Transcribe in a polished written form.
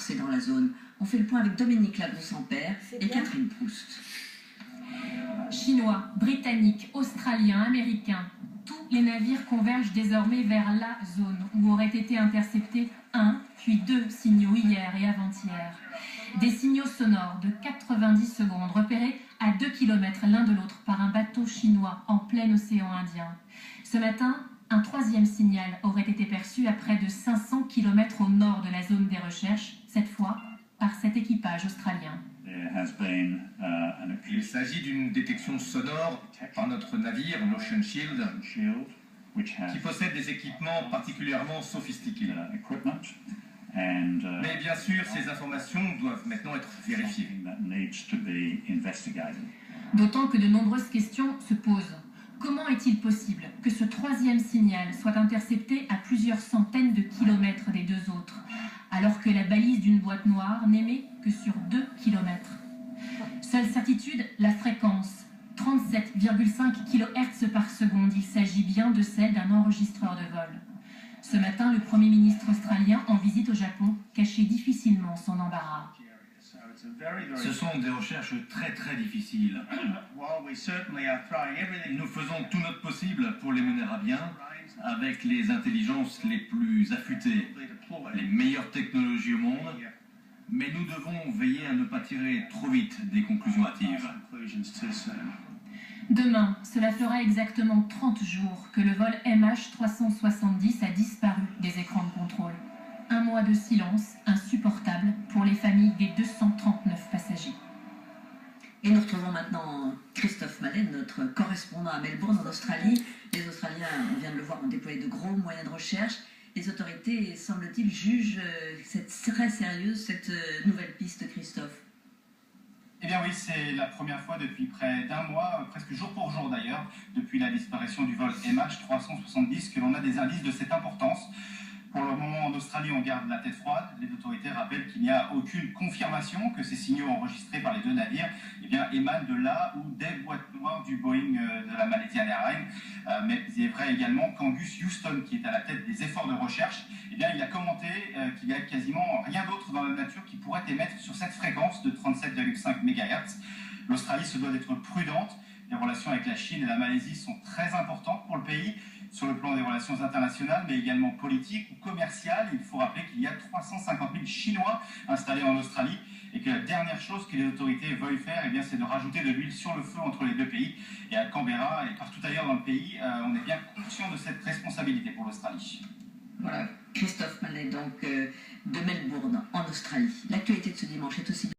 renforcée dans la zone. On fait le point avec Dominique Lagon-Sampère et Catherine Proust. Chinois, britanniques, australiens, américains, tous les navires convergent désormais vers la zone où auraient été interceptés un, puis deux signaux hier et avant-hier. Des signaux sonores de 90 secondes repérés à 2 km l'un de l'autre par un bateau chinois en plein océan Indien. Ce matin, un troisième signal aurait été perçu à près de 500 km au nord de la zone des recherches, cette fois par cet équipage australien. Il s'agit d'une détection sonore par notre navire, l'Ocean Shield, qui possède des équipements particulièrement sophistiqués. Mais bien sûr, ces informations doivent maintenant être vérifiées. D'autant que de nombreuses questions se posent. Comment est-il possible que ce troisième signal soit intercepté à plusieurs centaines de kilomètres des deux autres, alors que la balise d'une boîte noire n'émet que sur 2 km? Seule certitude, la fréquence, 37,5 kHz par seconde. Il s'agit bien de celle d'un enregistreur de vol. Ce matin, le Premier ministre australien en visite au Japon cachait difficilement son embarras. Ce sont des recherches très difficiles. Nous faisons tout notre possible pour les mener à bien, avec les intelligences les plus affûtées, les meilleures technologies au monde, mais nous devons veiller à ne pas tirer trop vite des conclusions hâtives. Demain, cela fera exactement 30 jours que le vol MH370 a disparu des écrans de contrôle. Un mois de silence insupportable pour les familles des 239 passagers. Et nous retrouvons maintenant Christophe Mallet, notre correspondant à Melbourne, en Australie. Les Australiens, on vient de le voir, ont déployé de gros moyens de recherche. Les autorités, semble-t-il, jugent très sérieuse cette nouvelle piste, Christophe. Eh bien oui, c'est la première fois depuis près d'un mois, presque jour pour jour d'ailleurs, depuis la disparition du vol MH370, que l'on a des indices de cette importance. Pour le moment, en Australie, on garde la tête froide. Les autorités rappellent qu'il n'y a aucune confirmation que ces signaux enregistrés par les deux navires émanent de là ou des boîtes noires du Boeing de la Malaysian Airlines. Mais il est vrai également qu'Angus Houston, qui est à la tête des efforts de recherche, il a commenté qu'il n'y a quasiment rien d'autre dans la nature qui pourrait émettre sur cette fréquence de 37,5 MHz. L'Australie se doit d'être prudente. Les relations avec la Chine et la Malaisie sont très importantes pour le pays, sur le plan des relations internationales, mais également politiques ou commerciales. Il faut rappeler qu'il y a 350 000 Chinois installés en Australie et que la dernière chose que les autorités veulent faire, c'est de rajouter de l'huile sur le feu entre les deux pays. Et à Canberra et partout ailleurs dans le pays, on est bien conscient de cette responsabilité pour l'Australie. Voilà, Christophe Mallet, donc de Melbourne, en Australie. L'actualité de ce dimanche est aussi